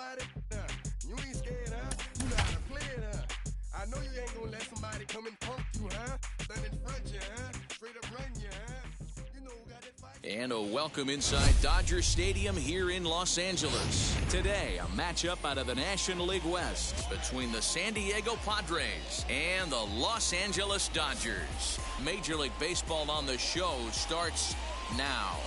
somebody? You ain't scared, huh? You know how to play it, huh? I know you ain't gonna let somebody come and punk you, huh? Stand in front you, huh? Straight up run you, huh? You know who got that fight? And a welcome inside Dodger Stadium here in Los Angeles. Today, a matchup out of the National League West between the San Diego Padres and the Los Angeles Dodgers. Major League Baseball on the show starts now.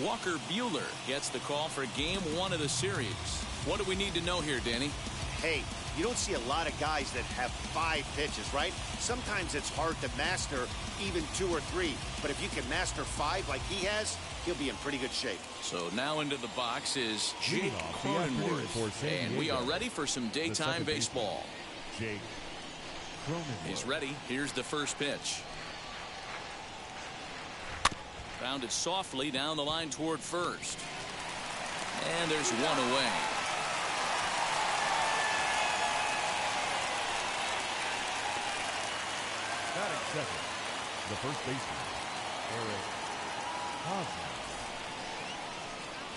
Walker Buehler gets the call for game one of the series. What do we need to know here, Danny? Hey, you don't see a lot of guys that have 5 pitches, right? Sometimes it's hard to master even 2 or 3. But if you can master 5 like he has, he'll be in pretty good shape. So now into the box is Jake Cronenworth. And we are ready for some daytime baseball. Jake Cronenworth. He's ready. Here's the first pitch. Found it softly down the line toward first. And there's one away. Batting second, the first baseman, Eric Hosmer.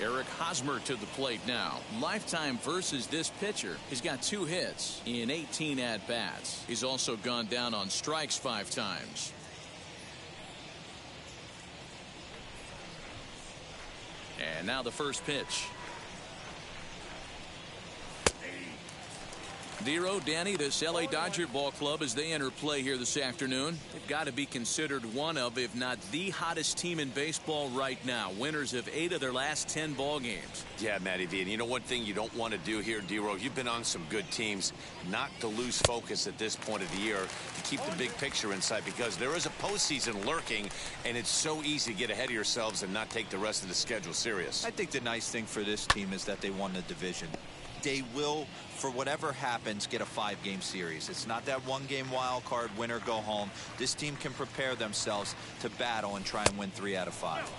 Eric Hosmer to the plate now. Lifetime versus this pitcher. He's got 2 hits in 18 at-bats. He's also gone down on strikes 5 times. And now the first pitch. Dero, Danny, this LA Dodger ball club as they enter play here this afternoon. They've got to be considered one of, if not the hottest team in baseball right now. Winners of 8 of their last 10 ball games. Yeah, Matty V. And you know one thing you don't want to do here, Dero, you've been on some good teams, not to lose focus at this point of the year, to keep the big picture in sight, because there is a postseason lurking, and it's so easy to get ahead of yourselves and not take the rest of the schedule serious. I think the nice thing for this team is that they won the division. They will, for whatever happens, get a 5-game series. It's not that 1-game wild card, win or go home. This team can prepare themselves to battle and try and win 3 out of 5.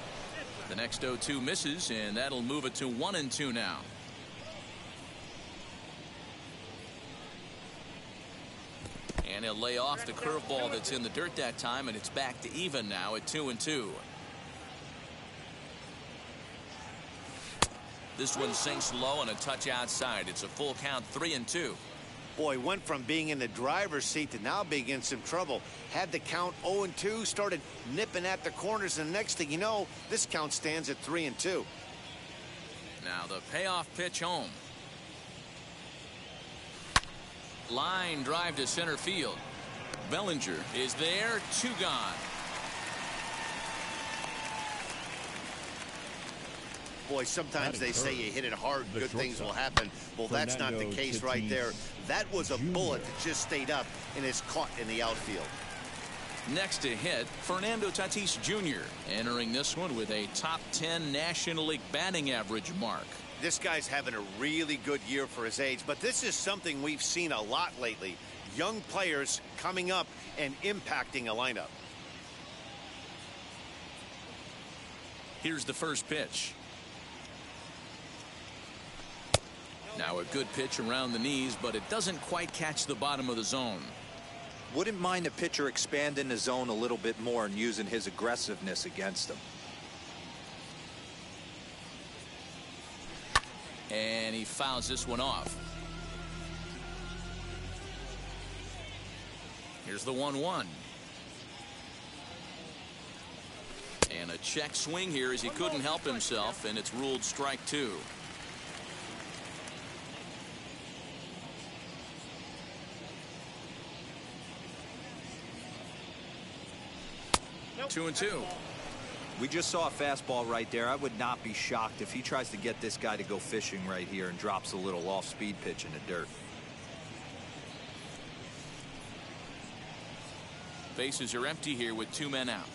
The next 0-2 misses, and that'll move it to 1-2 now. And he'll lay off the curveball that's in the dirt that time, and it's back to even now at 2-2. This one sinks low and a touch outside. It's a full count, 3-2. Boy, went from being in the driver's seat to now being in some trouble. Had the count 0-2, started nipping at the corners, and the next thing you know, this count stands at 3-2. Now the payoff pitch home. Line drive to center field. Bellinger is there, 2 gone. Boy, sometimes they say you hit it hard, good things will happen. Well, that's not the case right there. That was a bullet that just stayed up and is caught in the outfield. Next to hit, Fernando Tatis Jr. entering this one with a top 10 National League batting average mark. This guy's having a really good year for his age, but this is something we've seen a lot lately. Young players coming up and impacting a lineup. Here's the first pitch. Now a good pitch around the knees, but it doesn't quite catch the bottom of the zone. Wouldn't mind a pitcher expanding the zone a little bit more and using his aggressiveness against them. And he fouls this one off. Here's the 1-1. And a check swing here as he couldn't help himself, and it's ruled strike 2. 2-2. We just saw a fastball right there. I would not be shocked if he tries to get this guy to go fishing right here and drops a little off-speed pitch in the dirt. Bases are empty here with 2 men out.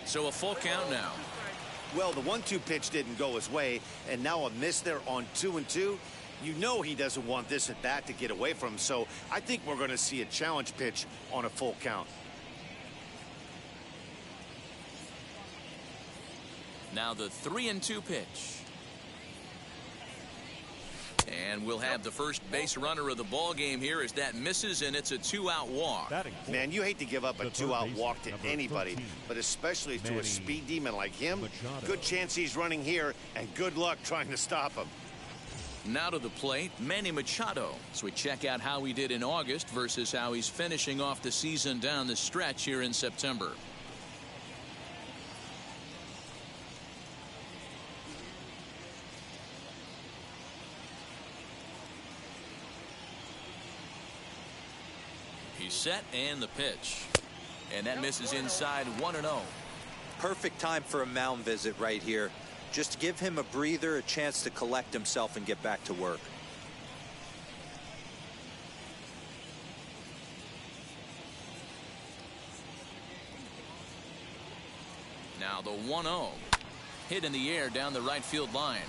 So a full count now. Well, the 1-2 pitch didn't go his way, and now a miss there on 2-2. You know he doesn't want this at bat to get away from him, so I think we're going to see a challenge pitch on a full count. Now the 3-2 pitch. And we'll have the first base runner of the ball game here as that misses, and it's a 2-out walk. Man, you hate to give up a 2-out walk to anybody, but especially to a speed demon like him. Good chance he's running here, and good luck trying to stop him. Now to the plate, Manny Machado. So we check out how he did in August versus how he's finishing off the season down the stretch here in September. He's set, and the pitch. And that misses inside 1-0. Perfect time for a mound visit right here. Just give him a breather, a chance to collect himself and get back to work. Now the 1-0. Hit in the air down the right field line.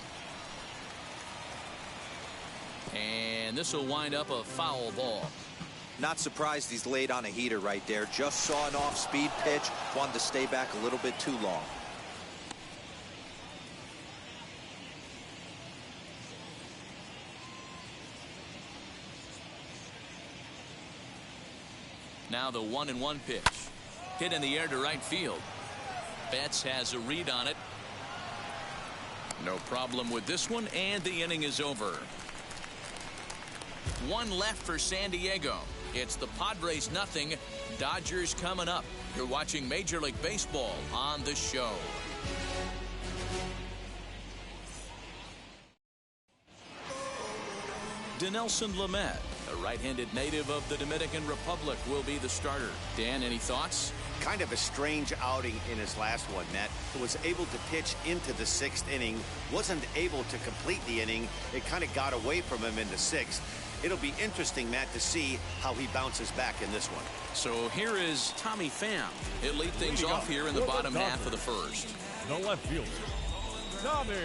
And this will wind up a foul ball. Not surprised he's laid on a heater right there. Just saw an off-speed pitch. Wanted to stay back a little bit too long. Now the 1-1 pitch. Hit in the air to right field. Betts has a read on it. No problem with this one, and the inning is over. One left for San Diego. It's the Padres nothing, Dodgers coming up. You're watching Major League Baseball on the show. Dinelson Lamet, a right-handed native of the Dominican Republic, will be the starter. Dan, any thoughts? Kind of a strange outing in his last one, Matt. Was able to pitch into the 6th inning, wasn't able to complete the inning. It kind of got away from him in the 6th. It'll be interesting, Matt, to see how he bounces back in this one. So here is Tommy Pham. He'll lead things off here in the bottom half of the first. The left fielder, Tommy.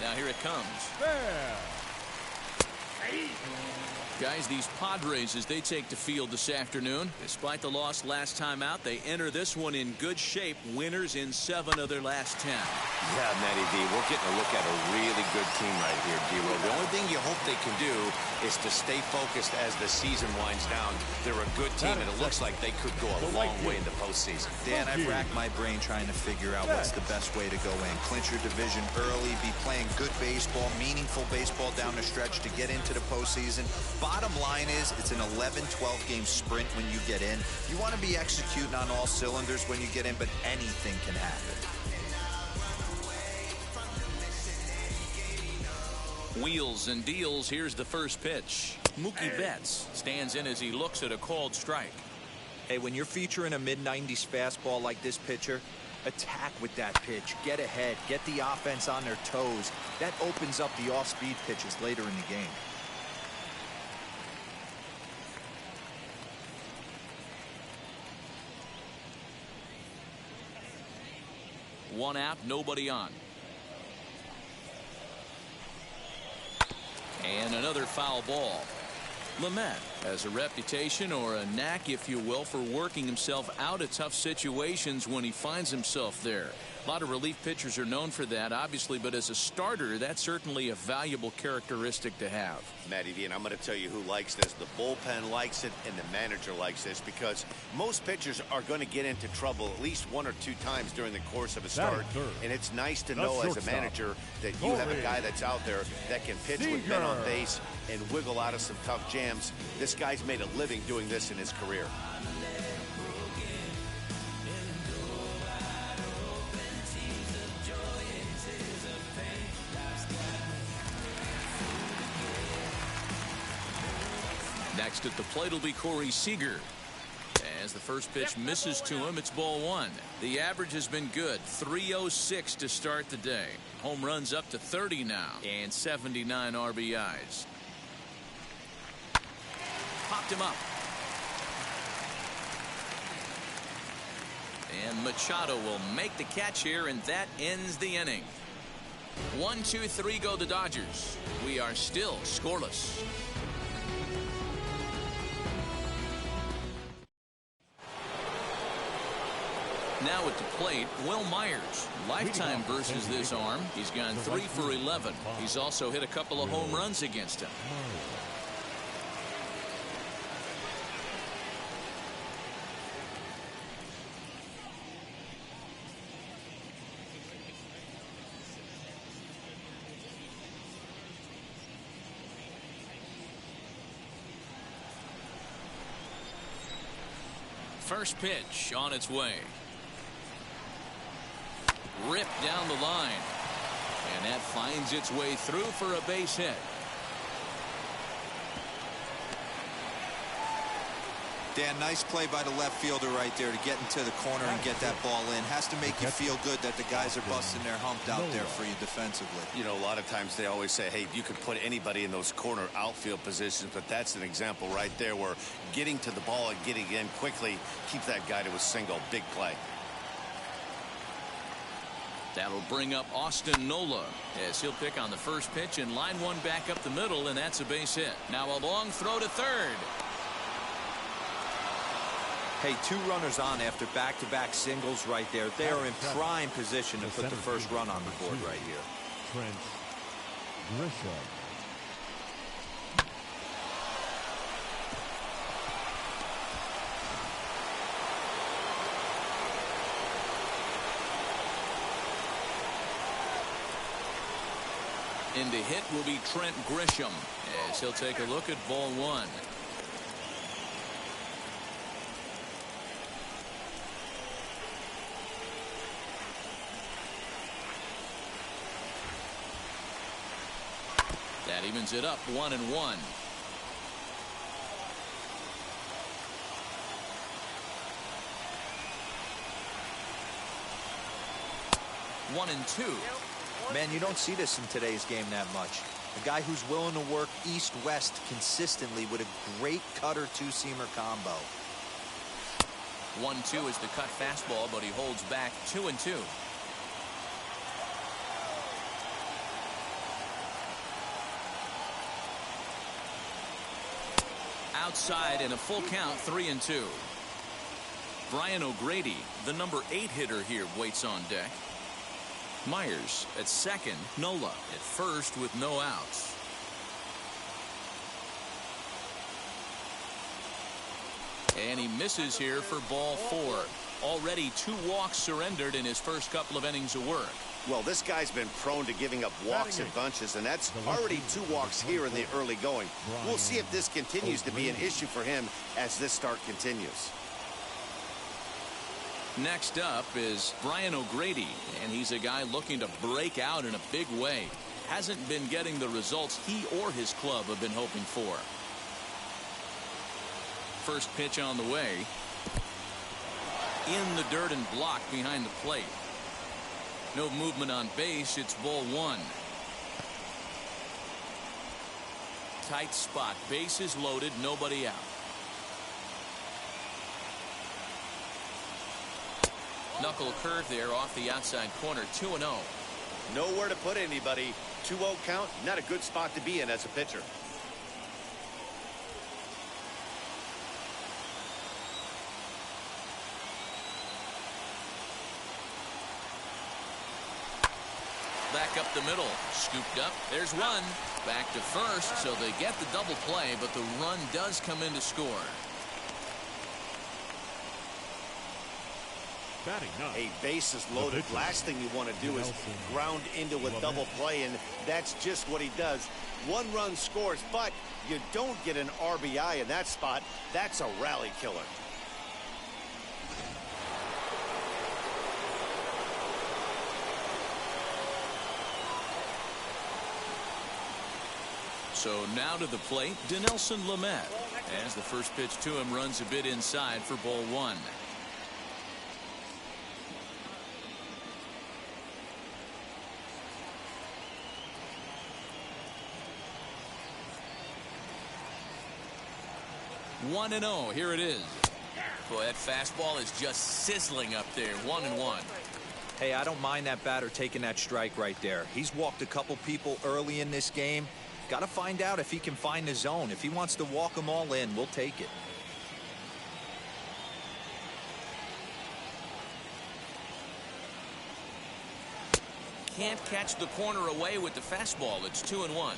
Now here it comes. Guys, these Padres, as they take the field this afternoon, despite the loss last time out, they enter this one in good shape, winners in 7 of their last 10. Yeah, Matty D, we're getting a look at a really good team right here, D-Roll. The only thing you hope they can do is to stay focused as the season winds down. They're a good team, and it looks like they could go a long way in the postseason. Dan, I've racked my brain trying to figure out what's the best way to go in. Clinch your division early, be playing good baseball, meaningful baseball down the stretch to get into the postseason. Bottom line is it's an 11-12 game sprint when you get in. You want to be executing on all cylinders when you get in, but anything can happen. Wheels and deals. Here's the first pitch. Mookie Betts stands in as he looks at a called strike. Hey, when you're featuring a mid-90s fastball like this pitcher, attack with that pitch. Get ahead. Get the offense on their toes. That opens up the off-speed pitches later in the game. One out, nobody on. And another foul ball. Lamet has a reputation, or a knack, if you will, for working himself out of tough situations when he finds himself there. A lot of relief pitchers are known for that, obviously, but as a starter, that's certainly a valuable characteristic to have. Matty D, and I'm going to tell you who likes this. The bullpen likes it, and the manager likes this, because most pitchers are going to get into trouble at least 1 or 2 times during the course of a start. And it's nice to know as a manager that you have a guy that's out there that can pitch with men on base and wiggle out of some tough jams. This guy's made a living doing this in his career. Next at the plate will be Corey Seager. As the first pitch misses to him, it's ball 1. The average has been good. 306 to start the day. Home runs up to 30 now, and 79 RBIs. Popped him up. And Machado will make the catch here, and that ends the inning. 1, 2, 3 go the Dodgers. We are still scoreless. Now at the plate, Will Myers. Lifetime versus this arm. He's gone 3 for 11. He's also hit a couple of home runs against him. First pitch on its way. Ripped down the line. And that finds its way through for a base hit. Dan, nice play by the left fielder right there to get into the corner and get that ball in. Has to make you feel good that the guys are busting their hump out there for you defensively. You know, a lot of times they always say, hey, you could put anybody in those corner outfield positions, but that's an example right there where getting to the ball and getting in quickly keeps that guy to a single. Big play. That'll bring up Austin Nola as he'll pick on the first pitch and line one back up the middle, and that's a base hit. Now a long throw to third. Hey, 2 runners on after back-to-back singles right there. They are in prime position to put the first run on the board right here. Trent Grisham. In the hit will be Trent Grisham as he'll take a look at ball 1. That evens it up 1-1. 1-2. Man, you don't see this in today's game that much. A guy who's willing to work east-west consistently with a great cutter two-seamer combo. 1-2 is the cut fastball, but he holds back 2-2. Outside and a full count, 3-2. Brian O'Grady, the number 8 hitter here, waits on deck. Myers at second, Nola at first with no outs. And he misses here for ball 4. Already 2 walks surrendered in his first couple of innings of work. Well, this guy's been prone to giving up walks in bunches, and that's already 2 walks here in the early going. We'll see if this continues to be an issue for him as this start continues. Next up is Brian O'Grady, and he's a guy looking to break out in a big way. Hasn't been getting the results he or his club have been hoping for. First pitch on the way. In the dirt and blocked behind the plate. No movement on base. It's ball 1. Tight spot. Bases loaded. Nobody out. Knuckle curve there off the outside corner. 2-0. Nowhere to put anybody. 2-0 count. Not a good spot to be in as a pitcher. Back up the middle. Scooped up. There's one. Back to first, so they get the double play, but the run does come in to score. A base is loaded. Last thing you want to do is ground into a double play, and that's just what he does. 1 run scores, but you don't get an RBI in that spot. That's a rally killer. So now to the plate, Dinelson Lamet, as the first pitch to him runs a bit inside for ball 1. One and 0. Here it is. Boy, that fastball is just sizzling up there. 1-1. Hey, I don't mind that batter taking that strike right there. He's walked a couple people early in this game. Got to find out if he can find the zone. If he wants to walk them all in, we'll take it. can't catch the corner away with the fastball. It's 2-1.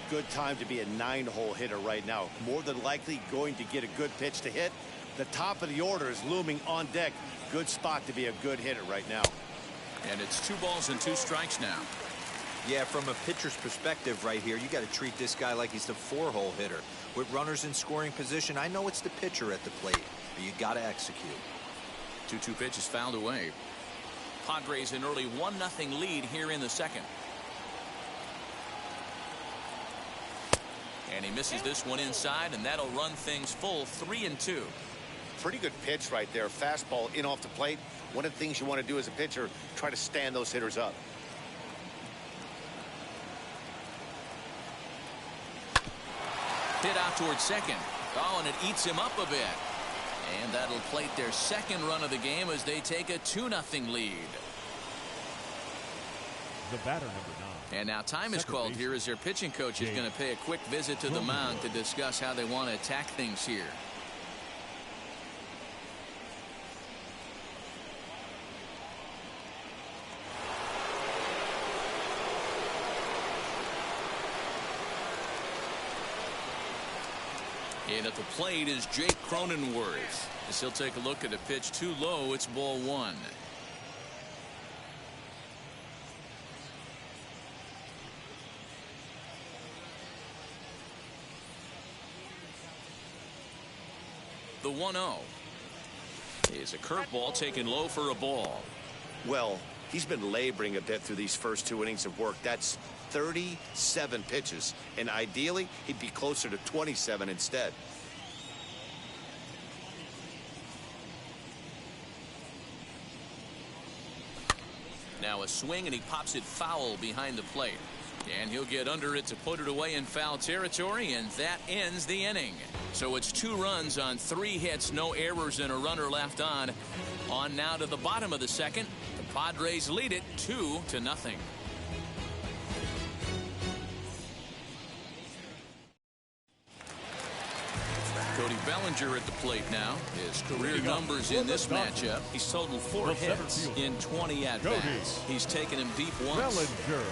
Good time to be a 9-hole hitter right now. More than likely going to get a good pitch to hit. The top of the order is looming on deck. Good spot to be a good hitter right now. And it's 2 balls and 2 strikes now. Yeah, from a pitcher's perspective right here, you got to treat this guy like he's the 4-hole hitter. With runners in scoring position, I know it's the pitcher at the plate, but you got to execute. 2-2 pitch is fouled away. Padres an early 1-0 lead here in the second. And he misses this one inside, and that'll run things full 3-2. Pretty good pitch right there. Fastball in off the plate. One of the things you want to do as a pitcher, try to stand those hitters up. Hit out towards second. Oh, and it eats him up a bit. And that'll plate their second run of the game as they take a 2-0 lead. The batter, number 9. And now time is called here as their pitching coach is going to pay a quick visit to the mound to discuss how they want to attack things here. And at the plate is Jake Cronenworth. As he'll take a look at a pitch too low, it's ball 1. The 1-0 is a curveball taken low for a ball. Well, he's been laboring a bit through these first 2 innings of work. That's 37 pitches, and ideally he'd be closer to 27 instead. Now a swing, and he pops it foul behind the plate. And he'll get under it to put it away in foul territory, and that ends the inning. So it's 2 runs on 3 hits, no errors, and a runner left on. On now to the bottom of the second. The Padres lead it 2-0. Cody Bellinger at the plate now. His career numbers in this matchup. He's totaled 4 hits in 20 at-bats. He's taken him deep once. Bellinger.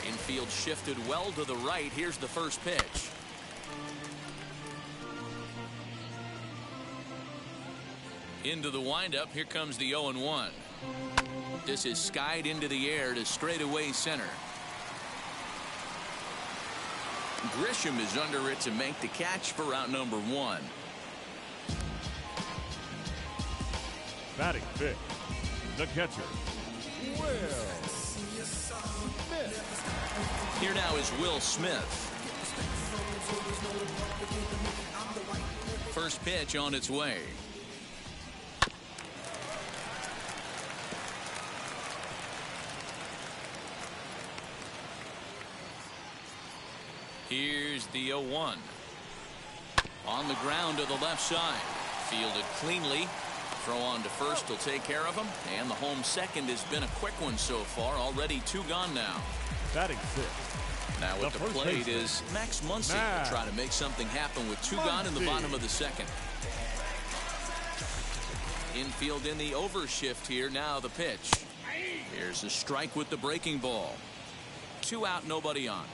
Infield shifted well to the right. Here's the first pitch. Into the windup. Here comes the 0-1. This is skied into the air to straightaway center. Grisham is under it to make the catch for out number 1. Batting 5th, the catcher, Will Smith. Here now is Will Smith. First pitch on its way. Here's the 0-1. On the ground to the left side. Fielded cleanly. Throw on to first will take care of him. And the home second has been a quick one so far. Already 2 gone now. Batting 6th. Now at the plate is Max Muncy to try to make something happen with 2 gone in the bottom of the second. Infield in the overshift here. Now the pitch. Here's a strike with the breaking ball. 2 out, nobody on.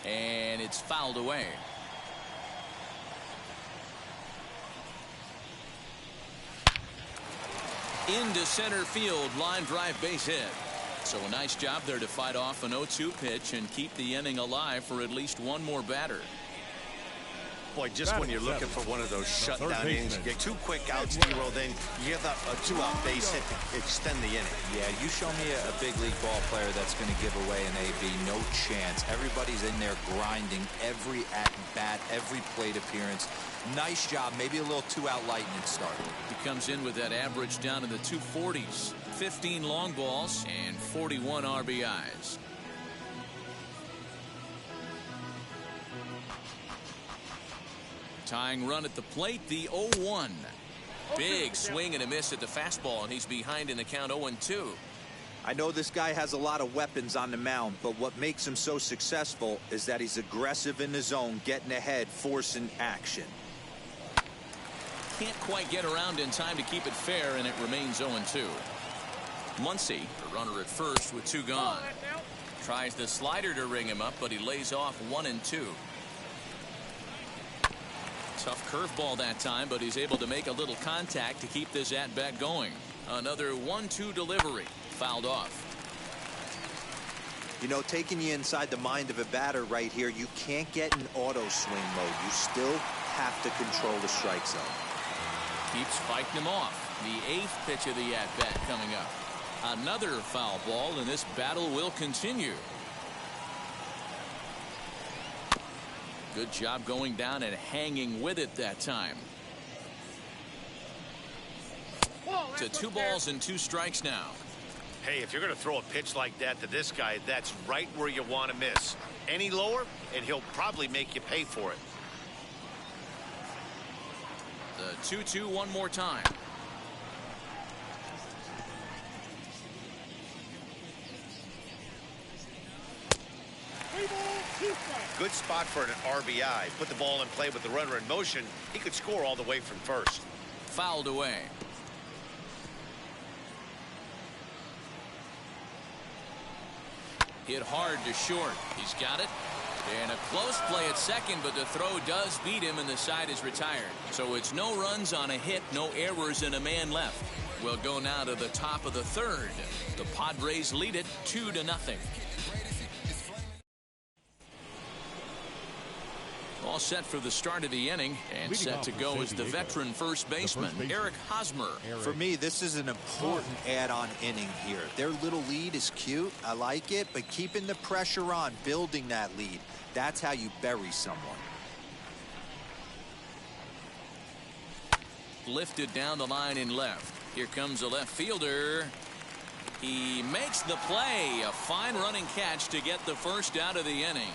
And it's fouled away. Into center field, line drive, base hit. So a nice job there to fight off an 0-2 pitch and keep the inning alive for at least 1 more batter. Boy, just when you're looking for one of those shutdown innings, you get 2 quick outs, D-roll, then you have a 2-out base hit to extend the inning. Yeah, you show me a big league ball player that's going to give away an AB. No chance. Everybody's in there grinding every at-bat, every plate appearance. Nice job. Maybe a little 2-out lightning start. He comes in with that average down in the 240s. 15 long balls and 41 RBIs. Tying run at the plate, the 0-1. Big swing and a miss at the fastball, and he's behind in the count 0-2. I know this guy has a lot of weapons on the mound, but what makes him so successful is that he's aggressive in the zone, getting ahead, forcing action. can't quite get around in time to keep it fair, and it remains 0-2. Muncy, the runner at first with 2 gone. Tries the slider to ring him up, but he lays off 1-2. Tough curveball that time, but he's able to make a little contact to keep this at-bat going. Another 1-2 delivery, fouled off. You know, taking you inside the mind of a batter right here, you can't get in auto swing mode. You still have to control the strike zone. Keeps fighting him off. The 8th pitch of the at-bat coming up. Another foul ball, and this battle will continue. Good job going down and hanging with it that time. To 2 balls and 2 strikes now. Hey, if you're going to throw a pitch like that to this guy, that's right where you want to miss. Any lower, and he'll probably make you pay for it. The 2-2 one more time. Good spot for an RBI. Put the ball in play with the runner in motion. He could score all the way from first. Fouled away. Hit hard to short. He's got it. And a close play at second, but the throw does beat him, and the side is retired. So it's no runs on a hit, no errors, and a man left. We'll go now to the top of the 3rd. The Padres lead it 2-0. All set for the start of the inning, and set to go is the veteran first baseman, Eric Hosmer. For me, this is an important add-on inning here. Their little lead is cute. I like it, but keeping the pressure on, building that lead, that's how you bury someone. Lifted down the line in left. Here comes the left fielder. He makes the play. A fine running catch to get the first out of the inning.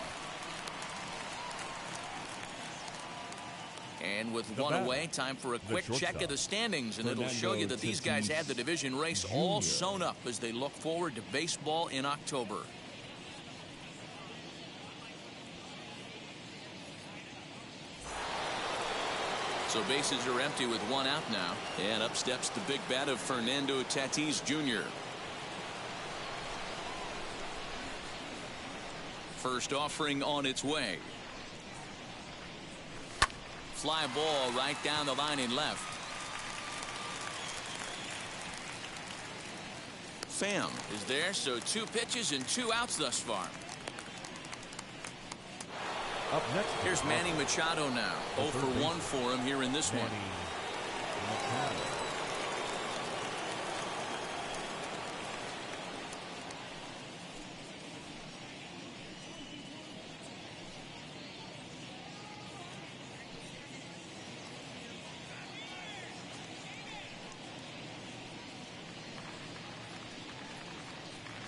And with one away, time for a quick check of the standings, and it'll show you that these guys had the division race all sewn up as they look forward to baseball in October. So bases are empty with 1 out now, and up steps the big bat of Fernando Tatis Jr. First offering on its way. Fly ball right down the line in left. Pham is there, so 2 pitches and 2 outs thus far. Up next, here's Manny Machado now. 0 for 1 for him here in this one.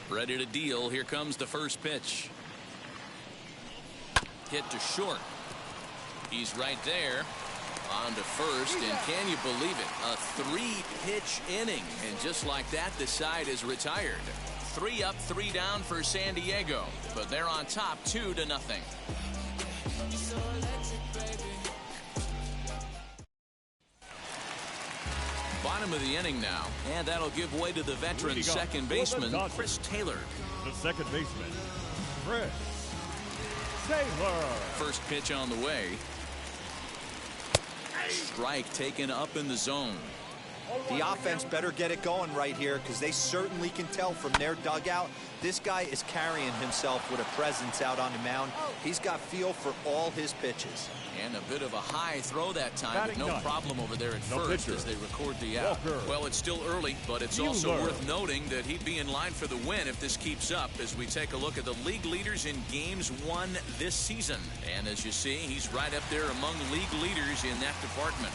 Ready to deal. Here comes the first pitch. Hit to short. He's right there. On to first, and can you believe it? A 3-pitch inning, and just like that, the side is retired. 3 up, 3 down for San Diego, but they're on top 2-0. Bottom of the inning now, and that'll give way to the veteran second baseman, Chris Taylor. The second baseman, Chris Taylor. First pitch on the way. Strike taken up in the zone. The offense better get it going right here, because they certainly can tell from their dugout this guy is carrying himself with a presence out on the mound. He's got feel for all his pitches. And a bit of a high throw that time, but no problem over there at first as they record the out. Well, it's still early, but it's also worth noting that he'd be in line for the win if this keeps up as we take a look at the league leaders in games won this season. And as you see, he's right up there among league leaders in that department.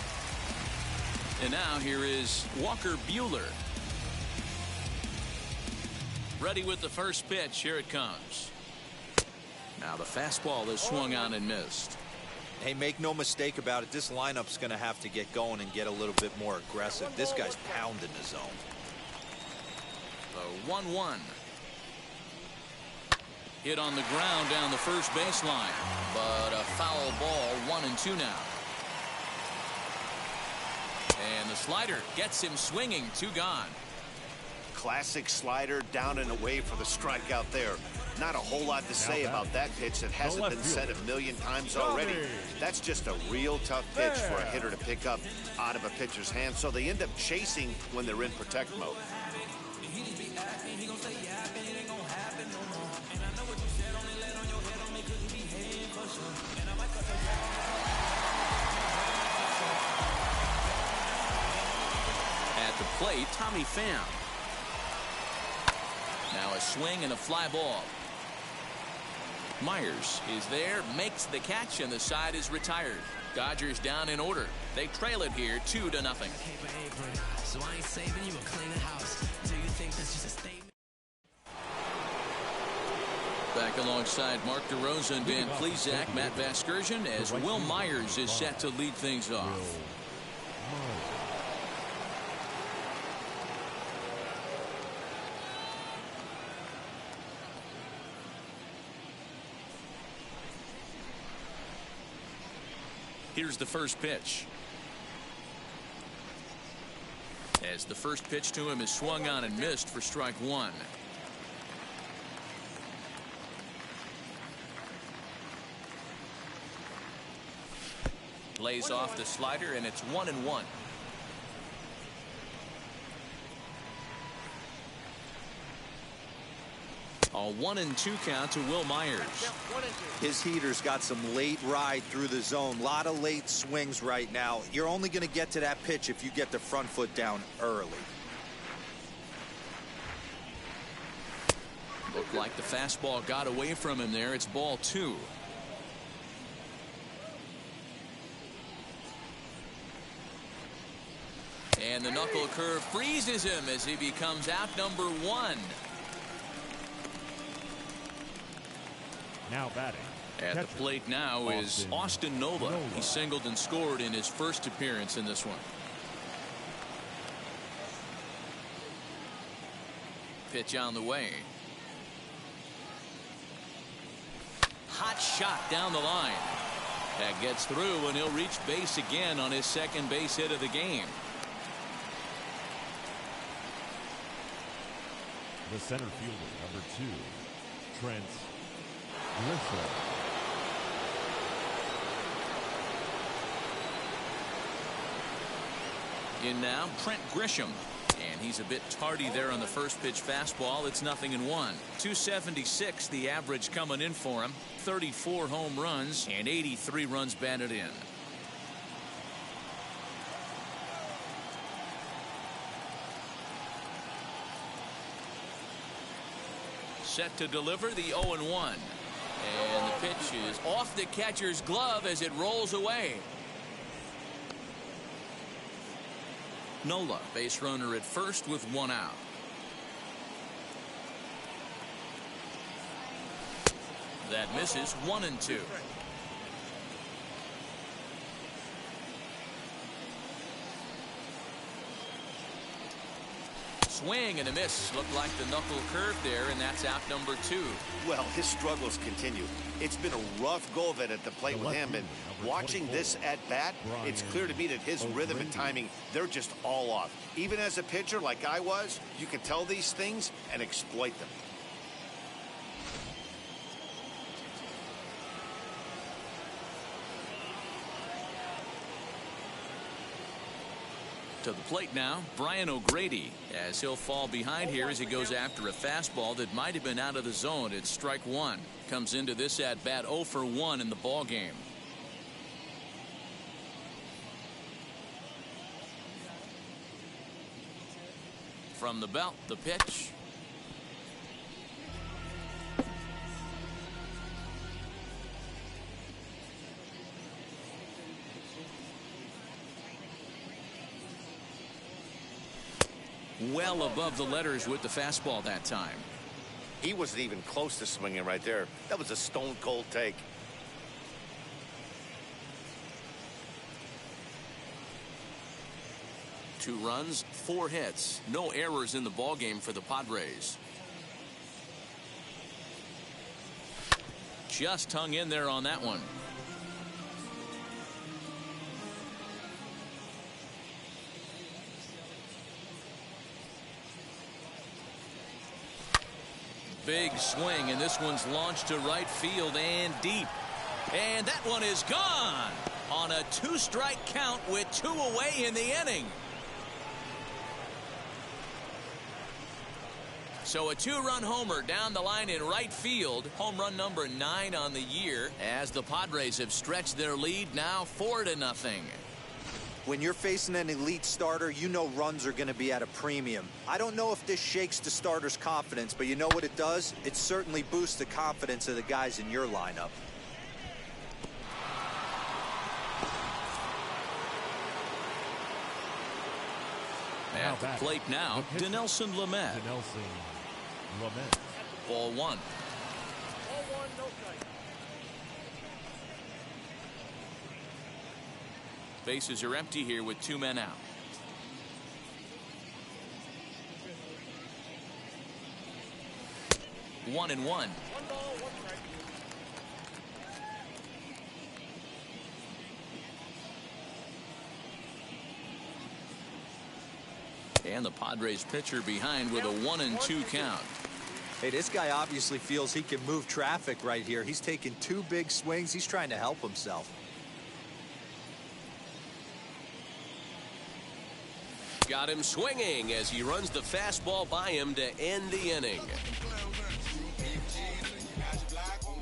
And now here is Walker Buehler. Ready with the first pitch. Here it comes. Now the fastball is swung on and missed. Hey, make no mistake about it. This lineup's going to have to get going and get a little bit more aggressive. This guy's pounding the zone. The 1-1. Hit on the ground down the first baseline, but a foul ball. 1-2 now. And the slider gets him swinging. 2 gone. Classic slider down and away for the strikeout there. Not a whole lot to say about that pitch that hasn't been said a million times already. That's just a real tough pitch for a hitter to pick up out of a pitcher's hand, so they end up chasing when they're in protect mode. At the plate, Tommy Pham. Now a swing and a fly ball. Myers is there, makes the catch, and the side is retired. Dodgers down in order. They trail it here 2-0. So I ain't saving you a cleaner house. Do you think that's just a statement? Back alongside Mark DeRosa, Dan Plesac, Matt Vasgersian, as Will Myers is set to lead things off. Here's the first pitch. As the first pitch to him is swung on and missed for strike 1. Lays off the slider, and it's 1-1. A 1-2 count to Will Myers. His heater's got some late ride through the zone. A lot of late swings right now. You're only going to get to that pitch if you get the front foot down early. Looked like the fastball got away from him there. It's ball 2. And the knuckle curve freezes him as he becomes out number 1. Now batting. At the plate now is Austin Nola. He singled and scored in his first appearance in this one. Pitch on the way. Hot shot down the line. That gets through, and he'll reach base again on his second base hit of the game. The center fielder, number 2, Trent Grisham. In now, Trent Grisham. And he's a bit tardy there on the first pitch fastball. It's 0-1. 276 the average coming in for him. 34 home runs and 83 runs batted in. Set to deliver the 0-1. And the pitch is off the catcher's glove as it rolls away. Nola, base runner at first with 1 out. That misses. 1-2. Swing and a miss. Looked like the knuckle curve there, and that's out number 2. Well, his struggles continue. It's been a rough go of it at the plate with him, and watching this at bat, it's clear to me that his rhythm and timing, they're just all off. Even as a pitcher like I was, you can tell these things and exploit them. To the plate now, Brian O'Grady, as he'll fall behind here as he goes after a fastball that might have been out of the zone. It's strike 1. Comes into this at bat 0 for 1 in the ball game. From the belt, the pitch. Well above the letters with the fastball that time. He wasn't even close to swinging right there. That was a stone cold take. Two runs, 4 hits, no errors in the ball game for the Padres. Just hung in there on that one. Big swing, and this one's launched to right field and deep. And that one is gone on a 2-strike count with 2 away in the inning. So a 2-run homer down the line in right field. Home run number 9 on the year as the Padres have stretched their lead now 4-0. When you're facing an elite starter, you know runs are going to be at a premium. I don't know if this shakes the starter's confidence, but you know what it does? It certainly boosts the confidence of the guys in your lineup. At the plate now, Dinelson Lamet. Ball 1. Bases are empty here with 2 men out. One and one. And the Padres pitcher behind with a 1-2 count. Hey, this guy obviously feels he can move traffic right here. He's taking 2 big swings. He's trying to help himself. Got him swinging as he runs the fastball by him to end the inning.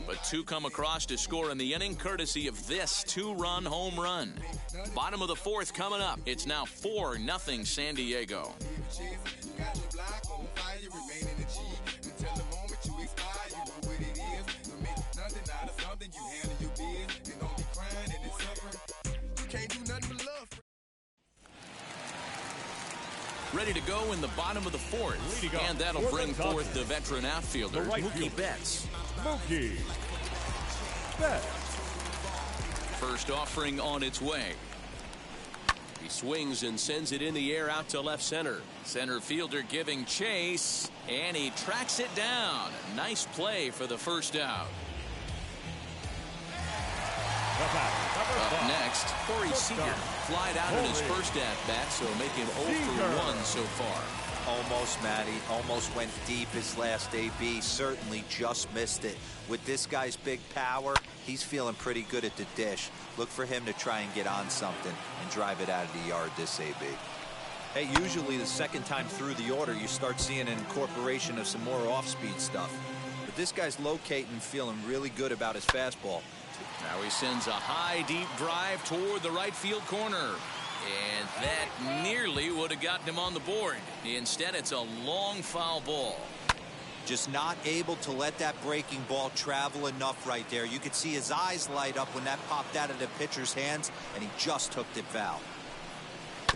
But 2 come across to score in the inning, courtesy of this 2-run home run. Bottom of the 4th coming up. It's now 4-0 San Diego. Ready to go in the bottom of the 4th. And that'll bring forth the veteran outfielder, Mookie Betts. Mookie Betts. First offering on its way. He swings and sends it in the air out to left center. Center fielder giving chase, and he tracks it down. Nice play for the first out. Up next, Corey Seager flied out in his first at-bat, so making 0 for 1 so far. Almost, Matty. Almost went deep his last AB. Certainly just missed it. With this guy's big power, he's feeling pretty good at the dish. Look for him to try and get on something and drive it out of the yard this AB. Hey, usually the second time through the order, you start seeing an incorporation of some more off-speed stuff. But this guy's locating and feeling really good about his fastball. Now he sends a high, deep drive toward the right field corner. And that nearly would have gotten him on the board. Instead, it's a long foul ball. Just not able to let that breaking ball travel enough right there. You could see his eyes light up when that popped out of the pitcher's hands, and he just hooked it foul.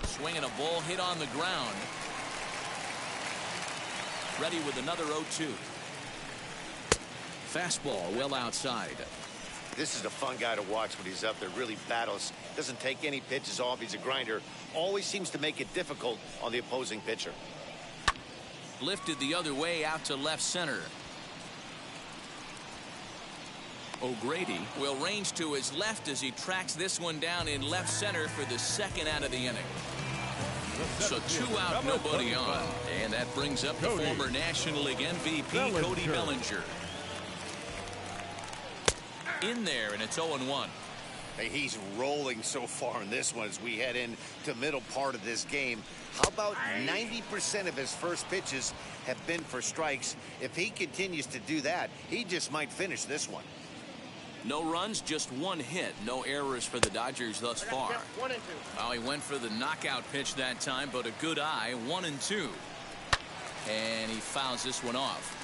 Swinging a ball hit on the ground. Ready with another 0-2. Fastball well outside. This is a fun guy to watch when he's up there. Really battles. Doesn't take any pitches off. He's a grinder. Always seems to make it difficult on the opposing pitcher. Lifted the other way out to left center. O'Grady will range to his left as he tracks this one down in left center for the second out of the inning. So 2 out, nobody on. And that brings up the former National League MVP, Cody Bellinger. In there, and it's 0-1. Hey, he's rolling so far in this one as we head into middle part of this game. How about 90% of his first pitches have been for strikes? If he continues to do that, he just might finish this one. No runs, just 1 hit. No errors for the Dodgers thus far. 1 and 2. Well, he went for the knockout pitch that time, but a good eye, 1-2. And he fouls this one off.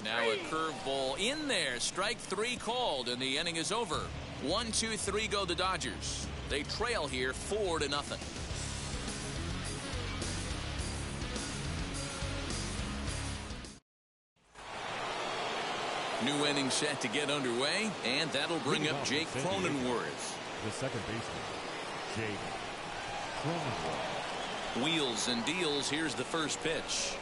Now a curveball in there. Strike 3 called, and the inning is over. 1-2-3 go the Dodgers. They trail here 4-0. New inning set to get underway, and that'll bring up Jake Cronenworth. The second baseman, Jake Cronenworth. Wheels and deals. Here's the first pitch.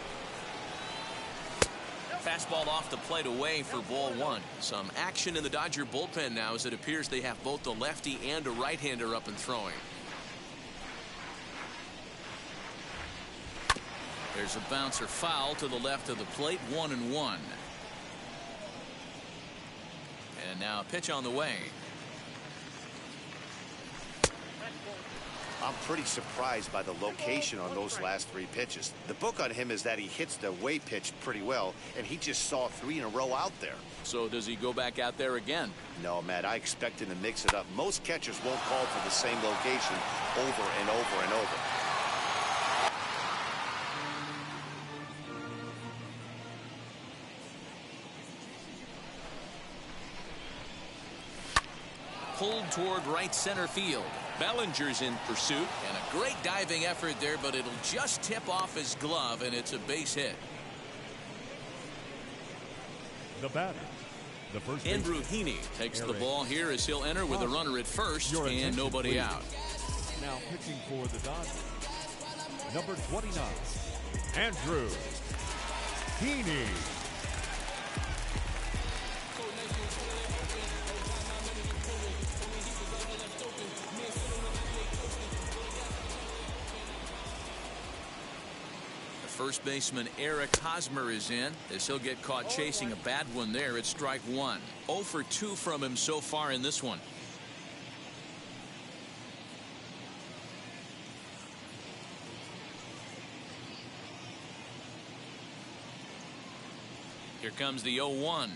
Fastball off the plate away for ball 1. Some action in the Dodger bullpen now as it appears they have both a lefty and a right-hander up and throwing. There's a bouncer foul to the left of the plate, 1-1. And now a pitch on the way. I'm pretty surprised by the location on those last 3 pitches. The book on him is that he hits the way pitch pretty well, and he just saw 3 in a row out there. So does he go back out there again? No, Matt, I expect him to mix it up. Most catchers won't call for the same location over and over and over. Pulled toward right center field. Bellinger's in pursuit, and a great diving effort there, but it'll just tip off his glove, and it's a base hit. The batter, the first Andrew Heaney takes the ball here as he'll enter with a runner at first and nobody out. Now pitching for the Dodgers, number 29, Andrew Heaney. First baseman Eric Hosmer is in as he'll get caught chasing a bad one there at strike 1. 0 for 2 from him so far in this one. Here comes the 0-1.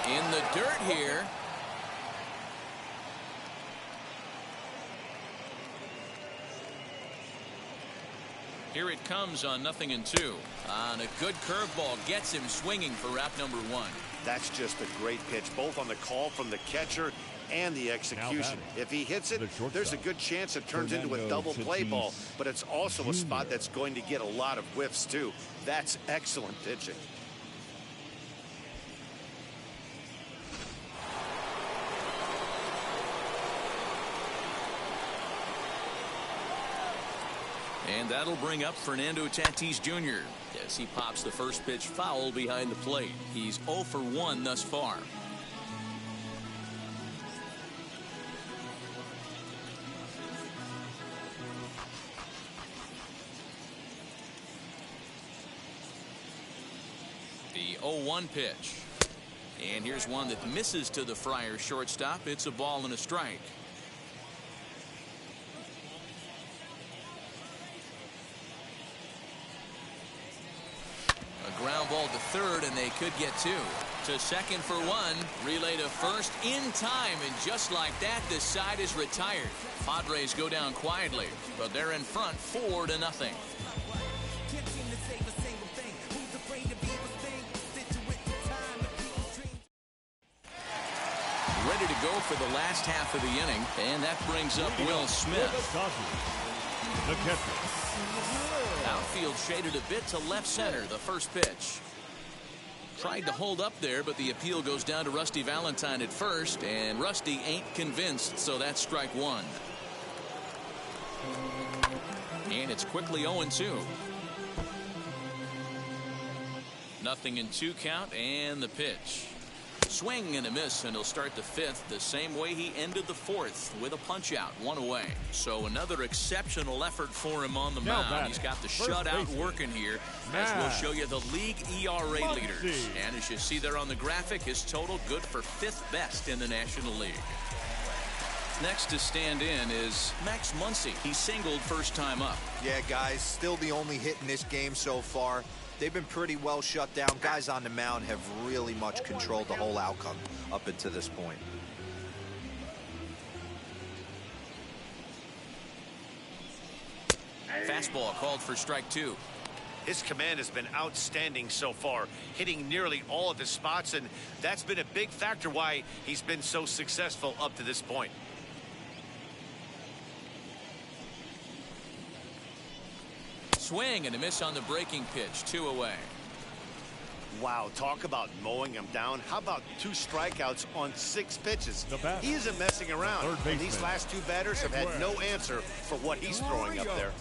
In the dirt here. Here it comes on 0-2. On a good curveball gets him swinging for route number 1. That's just a great pitch, both on the call from the catcher and the execution. If he hits it, there's a good chance it turns into a double play ball, but it's also a spot that's going to get a lot of whiffs too. That's excellent pitching. And that'll bring up Fernando Tatis Jr. as he pops the first pitch foul behind the plate. He's 0 for 1 thus far. The 0-1 pitch. And here's one that misses to the Friars shortstop. It's a ball and a strike. Ground ball to third, and they could get 2. To second for 1. Relay to first in time, and just like that, the side is retired. Padres go down quietly, but they're in front 4-0. Ready to go for the last half of the inning, and that brings up Will Smith. The catcher. Outfield shaded a bit to left center. The first pitch. Tried to hold up there, but the appeal goes down to Rusty Valentine at first, and Rusty ain't convinced, so that's strike 1. And it's quickly 0-2. 0-2 count, and the pitch. Swing and a miss, and he'll start the 5th the same way he ended the 4th with a punch out, 1 away. So another exceptional effort for him on the mound. He's got the shutout working here, as we'll show you the league ERA leaders. And as you see there on the graphic, his total good for 5th best in the National League. Next to stand in is Max Muncy. He singled first time up. Yeah, guys, still the only hit in this game so far. They've been pretty well shut down. Guys on the mound have really much controlled the whole outcome up until this point. Fastball called for strike 2. His command has been outstanding so far, hitting nearly all of his spots, and that's been a big factor why he's been so successful up to this point. Swing and a miss on the breaking pitch, 2 away. Wow, talk about mowing him down. How about 2 strikeouts on 6 pitches? He isn't messing around. And these last 2 batters have had no answer for what he's throwing up there.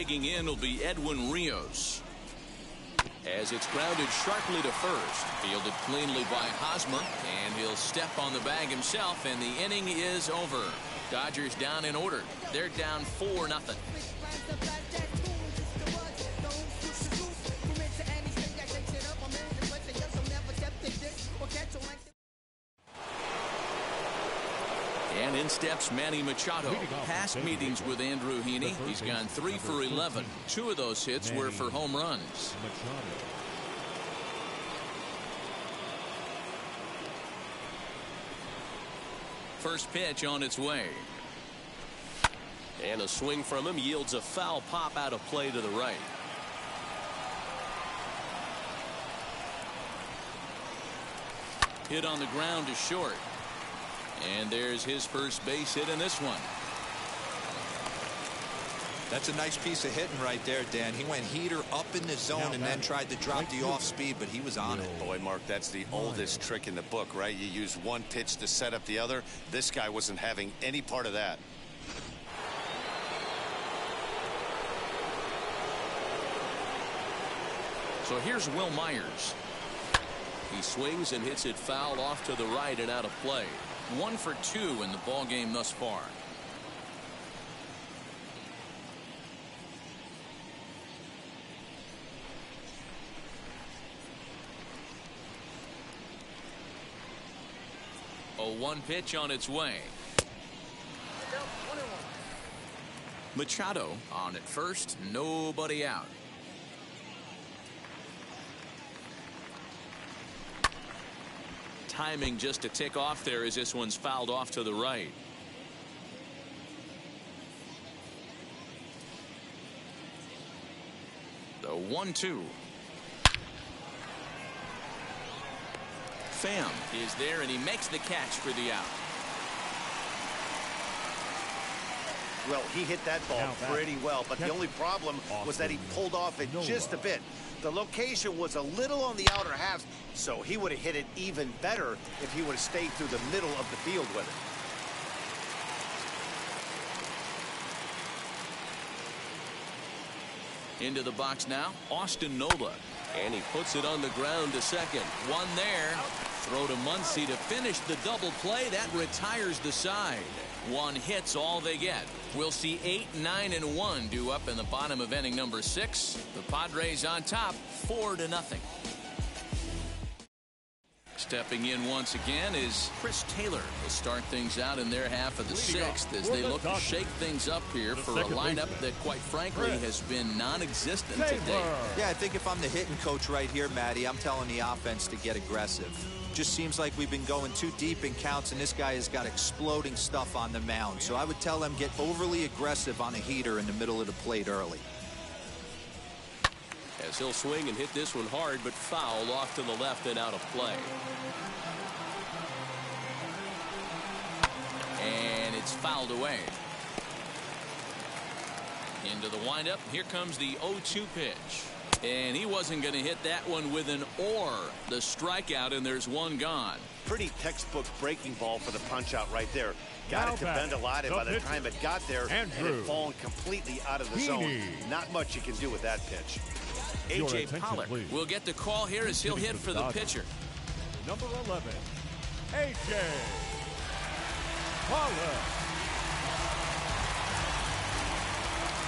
digging in will be Edwin Rios. As it's grounded sharply to first, fielded cleanly by Hosmer, and he'll step on the bag himself, and the inning is over. Dodgers down in order. They're down 4-0. And in steps Manny Machado. Past meetings with Andrew Heaney. He's gone 3 for 11. 2 of those hits were for home runs. First pitch on its way. And a swing from him yields a foul pop out of play to the right. Hit on the ground to short. And there's his first base hit in this one. That's a nice piece of hitting right there, Dan. He went heater up in the zone and then tried to drop the off speed, but he was on it. Boy, Mark, that's the oldest trick in the book, right? You use one pitch to set up the other. This guy wasn't having any part of that. So here's Will Myers. He swings and hits it foul off to the right and out of play. 1 for 2 in the ball game thus far. A 1 pitch on its way. Machado on at first, nobody out. Timing just to tick off there as this one's fouled off to the right. The 1-2. Pham is there and he makes the catch for the out. Well, he hit that ball pretty well, but the only problem was that he pulled off it just a bit. The location was a little on the outer half, so he would have hit it even better if he would have stayed through the middle of the field with it. Into the box now, Austin Nola. And he puts it on the ground to second. One there. Throw to Muncy to finish the double play. That retires the side. 1 hit's all they get. We'll see 8, 9, and 1 due up in the bottom of inning number 6. The Padres on top, 4-0. Stepping in once again is Chris Taylor to start things out in their half of the 6th as they look to shake things up here for a lineup that, quite frankly, has been non-existent today. Yeah, I think if I'm the hitting coach right here, Matty, I'm telling the offense to get aggressive. Just seems like we've been going too deep in counts, and this guy has got exploding stuff on the mound. So I would tell them get overly aggressive on a heater in the middle of the plate early. As he'll swing and hit this one hard, but foul off to the left and out of play. And it's fouled away. Into the windup. Here comes the 0-2 pitch. And he wasn't going to hit that one with an or. The strikeout, and there's 1 gone. Pretty textbook breaking ball for the punch out right there. Got it to bend a lot, and by the time it got there, it had fallen completely out of the zone. Not much you can do with that pitch. A.J. Pollock will get the call here as he'll hit for the pitcher. Number 11, A.J. Pollock.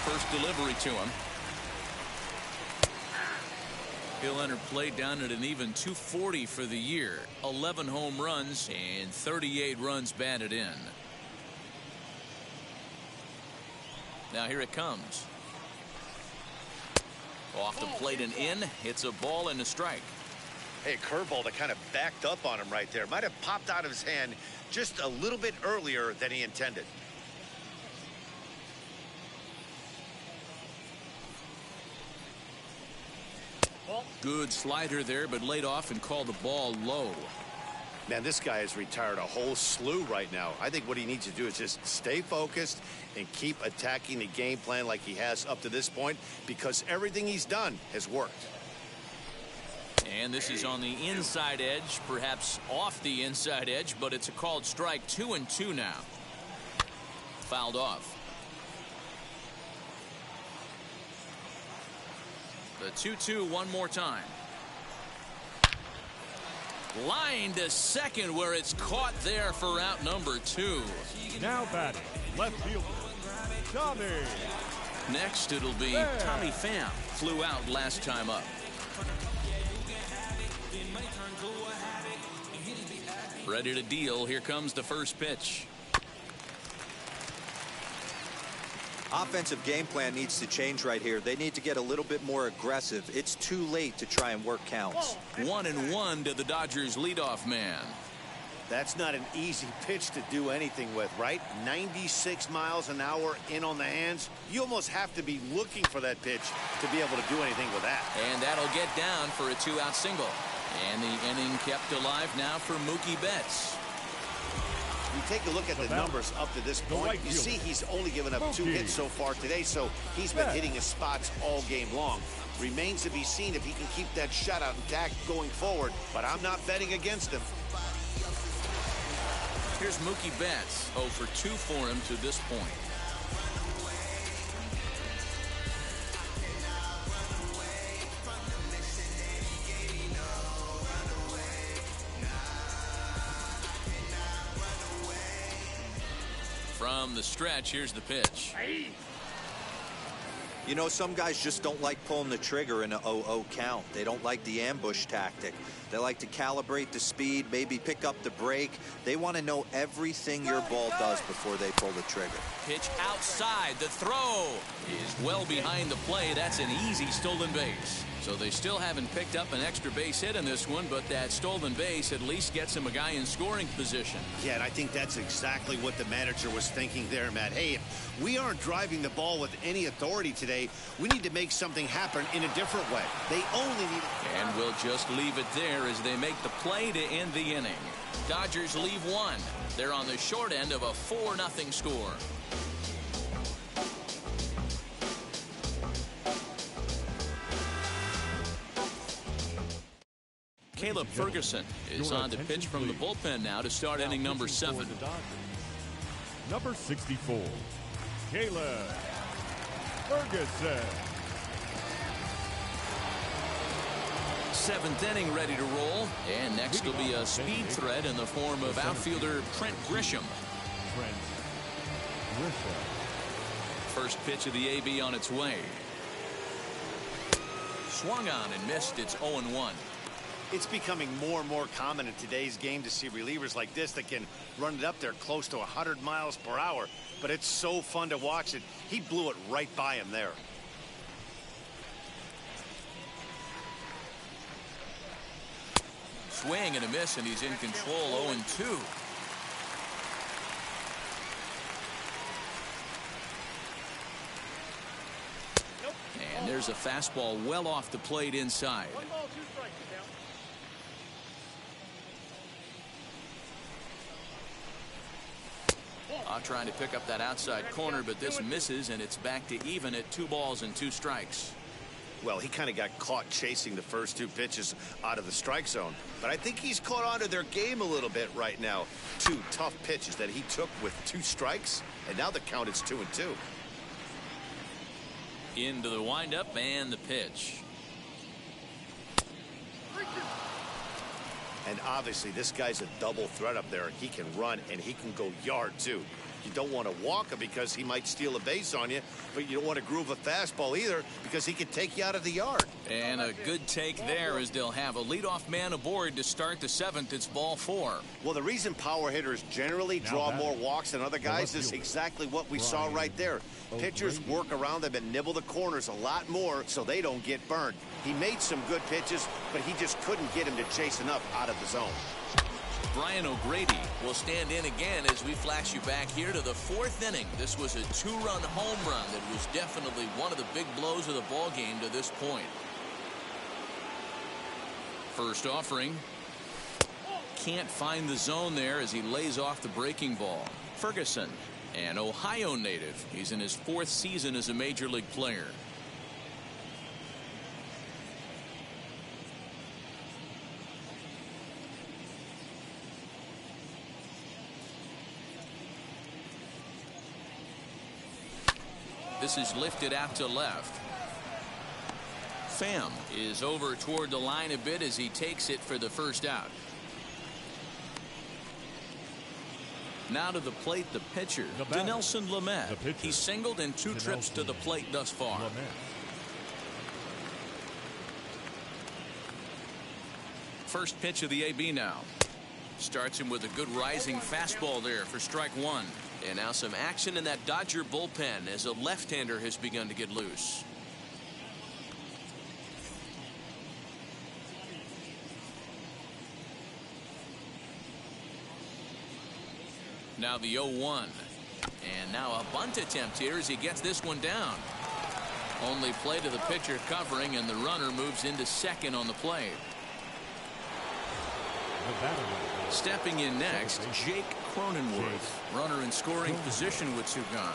First delivery to him. He'll enter play down at an even 240 for the year. 11 home runs and 38 runs batted in. Now here it comes. Off the plate and in. Hits a ball and a strike. Hey, curveball that kind of backed up on him right there. Might have popped out of his hand just a little bit earlier than he intended. Good slider there, but laid off and called the ball low. Man, this guy has retired a whole slew right now. I think what he needs to do is just stay focused and keep attacking the game plan like he has up to this point, because everything he's done has worked. And this is on the inside edge, perhaps off the inside edge, but it's a called strike. 2-2 now. Fouled off. The 2-2 one more time. Line to second where it's caught there for out number 2. Now batting, left fielder, Tommy. Next it'll be Tommy Pham. Flew out last time up. Ready to deal. Here comes the first pitch. Offensive game plan needs to change right here. They need to get a little bit more aggressive. It's too late to try and work counts. 1-1 to the Dodgers leadoff man. That's not an easy pitch to do anything with, right? 96 miles an hour in on the hands. You almost have to be looking for that pitch to be able to do anything with that. And that'll get down for a 2-out single. And the inning kept alive now for Mookie Betts. You take a look at the numbers up to this point, you see he's only given up 2 hits so far today, so he's been hitting his spots all game long. Remains to be seen if he can keep that shutout intact going forward, but I'm not betting against him. Here's Mookie Betts, 0 for 2 for him to this point. From the stretch, here's the pitch. You know, some guys just don't like pulling the trigger in a 0-0 count. They don't like the ambush tactic. They like to calibrate the speed, maybe pick up the brake. They want to know everything your ball does before they pull the trigger. Pitch outside. The throw is well behind the play. That's an easy stolen base. So they still haven't picked up an extra base hit in this one, but that stolen base at least gets him a guy in scoring position. Yeah, and I think that's exactly what the manager was thinking there, Matt. Hey, if we aren't driving the ball with any authority today, we need to make something happen in a different way. They only need... And we'll just leave it there as they make the play to end the inning. Dodgers leave one. They're on the short end of a 4-0 score. Caleb Ferguson is on to pitch from the bullpen now to start inning number 7. Number 64, Caleb Ferguson. 7th inning ready to roll. And next will be a speed threat in the form of outfielder Trent Grisham. First pitch of the AB on its way. Swung on and missed. It's 0-1. It's becoming more and more common in today's game to see relievers like this that can run it up there close to 100 miles per hour. But it's so fun to watch it. He blew it right by him there. Swing and a miss, and he's in control. 0-2. And there's a fastball well off the plate inside. Trying to pick up that outside corner, but this misses, and it's back to even at 2 balls and 2 strikes. Well, he kind of got caught chasing the first 2 pitches out of the strike zone. But I think he's caught on to their game a little bit right now. 2 tough pitches that he took with 2 strikes, and now the count is 2-2. Into the windup and the pitch. And obviously, this guy's a double threat up there. He can run, and he can go yard, too. You don't want to walk him because he might steal a base on you, but you don't want to groove a fastball either because he could take you out of the yard. And a good take there as they'll have a leadoff man aboard to start the 7th. It's ball 4. Well, the reason power hitters generally draw more walks than other guys is exactly what we saw right there. Pitchers work around them and nibble the corners a lot more so they don't get burned. He made some good pitches, but he just couldn't get him to chase enough out of the zone. Brian O'Grady will stand in again as we flash you back here to the 4th inning. This was a 2-run home run that was definitely one of the big blows of the ball game to this point. First offering. Can't find the zone there as he lays off the breaking ball. Ferguson, an Ohio native. He's in his 4th season as a major league player. This is lifted out to left. Pham is over toward the line a bit as he takes it for the first out. Now to the plate, the pitcher, Dinelson Lamet. He's singled in 2 trips to the plate thus far. First pitch of the AB now. Starts him with a good rising fastball there for strike 1. And now some action in that Dodger bullpen as a left-hander has begun to get loose. Now the 0-1. And now a bunt attempt here as he gets this one down. Only play to the pitcher covering, and the runner moves into second on the plate. Stepping in next, Jake Cronenworth. Runner in scoring position with 2 gone.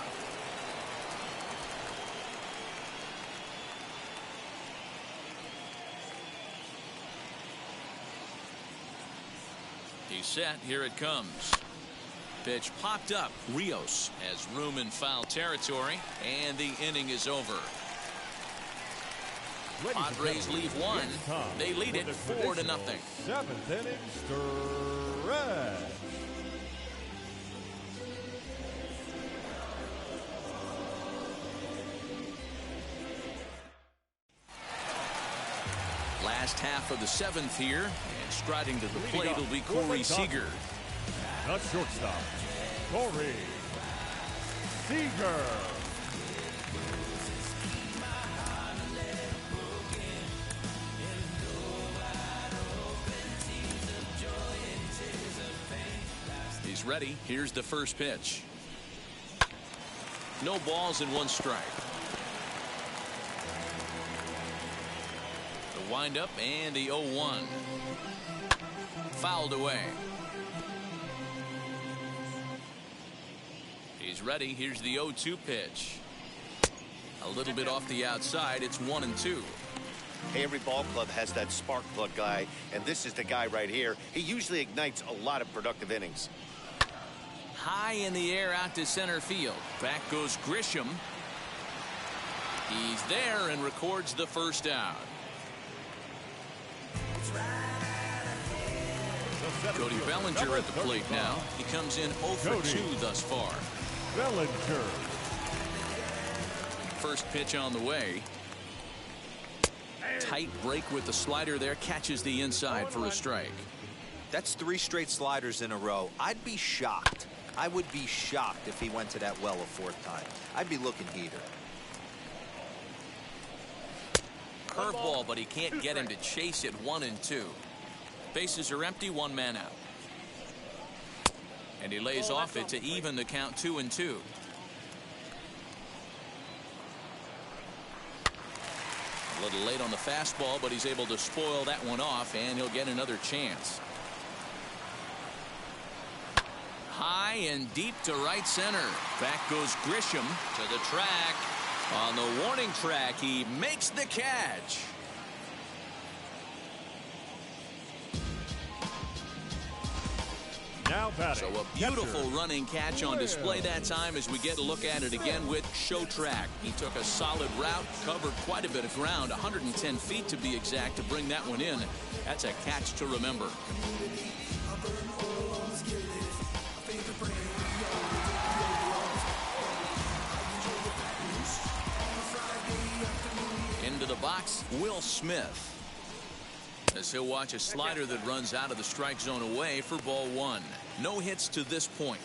He's set. Here it comes. Pitch popped up. Rios has room in foul territory, and the inning is over. Padres leave 1. They lead it 4-0. 7th inning stretch. Last half of the 7th here, and striding to the plate will be Corey Seager. The shortstop, Corey Seager. He's ready. Here's the first pitch. No balls and 1 strike. The windup and the 0-1. Fouled away. He's ready. Here's the 0-2 pitch. A little bit off the outside. It's 1-2. Hey, every ball club has that spark plug guy, and this is the guy right here. He usually ignites a lot of productive innings. High in the air out to center field. Back goes Grisham. He's there and records the first out. Cody Bellinger at the plate now. He comes in 0 for 2 thus far. Bellinger. First pitch on the way. Tight break with the slider there. Catches the inside for a strike. That's 3 straight sliders in a row. I'd be shocked. I would be shocked if he went to that well a 4th time. I'd be looking heater. Curveball, but he can't get him to chase it. 1-2. Bases are empty. 1 man out. And he lays off it to even the count. 2-2. A little late on the fastball, but he's able to spoil that one off, and he'll get another chance. High and deep to right center. Back goes Grisham to the track. On the warning track, he makes the catch. Now batting. So a beautiful running catch on display that time as we get a look at it again with Show Track. He took a solid route, covered quite a bit of ground, 110 feet to be exact, to bring that one in. That's a catch to remember. Into the box, Will Smith. As he'll watch a slider that runs out of the strike zone away for ball 1. No hits to this point.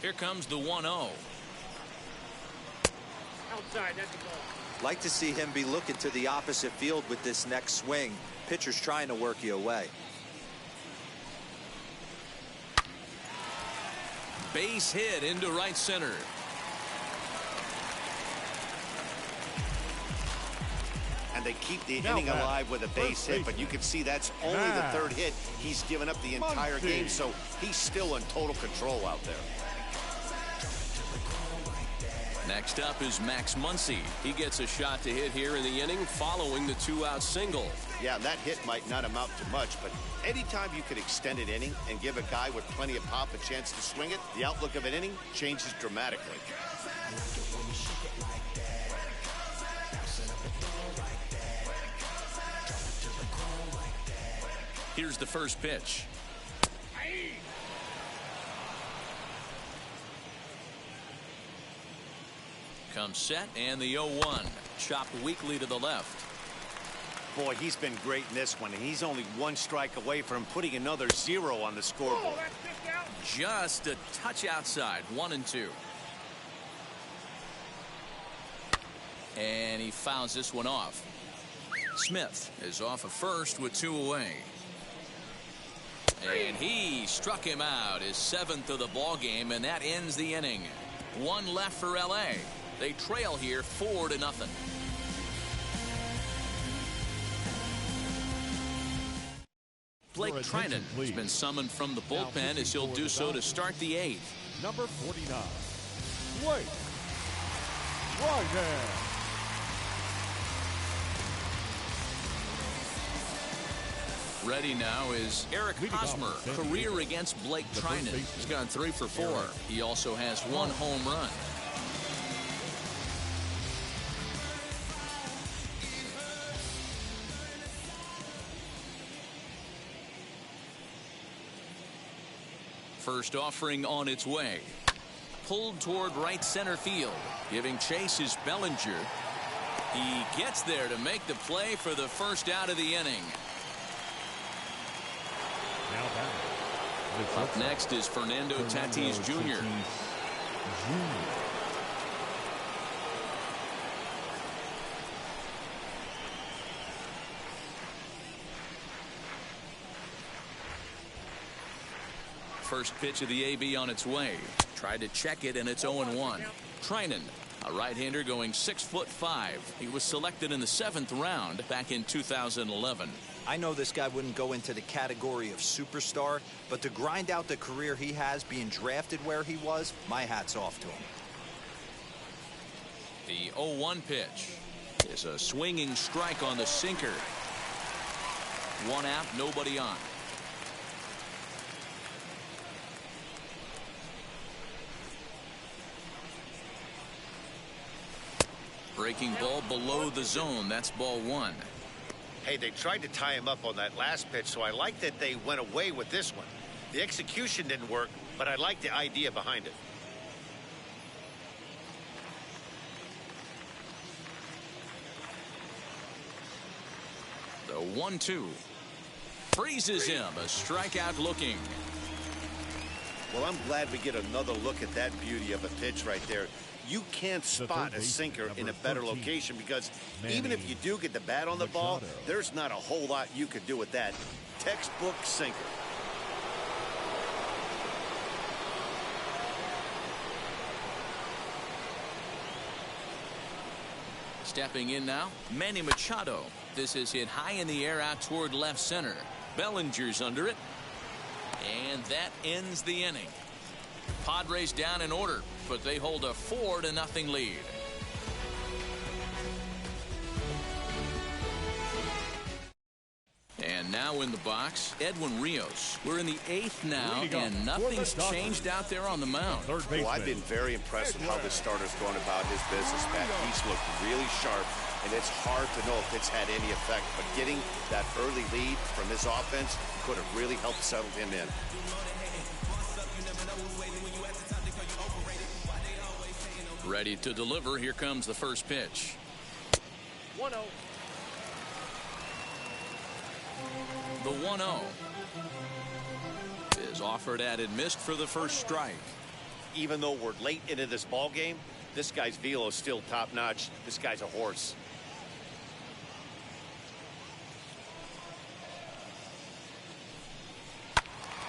Here comes the 1-0. Outside, that's a ball. Like to see him be looking to the opposite field with this next swing. Pitcher's trying to work you away. Base hit into right center. And they keep the inning alive with a base hit, but you can see that's only the 3rd hit he's given up the entire game, so he's still in total control out there. Next up is Max Muncy. He gets a shot to hit here in the inning following the 2-out single. Yeah, that hit might not amount to much, but anytime you can extend an inning and give a guy with plenty of pop a chance to swing it, the outlook of an inning changes dramatically. Here's the first pitch. Comes set, and the 0-1. Chopped weakly to the left. Boy, he's been great in this one, and he's only one strike away from putting another 0 on the scoreboard. Just a touch outside, 1-2. And he fouls this one off. Smith is off of first with 2 away. And he struck him out, his 7th of the ball game, and that ends the inning. 1 left for LA. They trail here 4-0. Blake Trinan has been summoned from the bullpen as he'll do so to start the 8th. Number 49, Blake Trinan. Ready now is Eric Hosmer. Career against Blake Trinan. He's gone 3 for 4. He also has 1 home run. First offering on its way. Pulled toward right center field. Giving chase is Bellinger. He gets there to make the play for the first out of the inning. Up next is Fernando Tatis Jr. First pitch of the AB on its way. Tried to check it, and it's 0-1. Trinan, a right-hander going 6'5". He was selected in the 7th round back in 2011. I know this guy wouldn't go into the category of superstar, but to grind out the career he has being drafted where he was, my hat's off to him. The 0-1 pitch is a swinging strike on the sinker. 1 out, nobody on. Breaking ball below the zone. That's ball 1. Hey, they tried to tie him up on that last pitch, so I like that they went away with this one. The execution didn't work, but I like the idea behind it. The 1-2. Freezes him. A strikeout looking. Well, I'm glad we get another look at that beauty of a pitch right there. You can't spot a sinker in a better location because even if you do get the bat on the ball, there's not a whole lot you could do with that. Textbook sinker. Stepping in now, Manny Machado. This is hit high in the air out toward left center. Bellinger's under it. And that ends the inning. Padres down in order, but they hold a 4-0 lead. And now in the box, Edwin Rios. We're in the 8th now, and nothing's changed out there on the mound. Well, I've been very impressed with how this starter's going about his business, Pat. He's looked really sharp, and it's hard to know if it's had any effect. But getting that early lead from his offense could have really helped settle him in. Ready to deliver. Here comes the first pitch. 1-0. The 1-0 is offered at and missed for the first strike. Even though we're late into this ball game, this guy's velo is still top notch. This guy's a horse.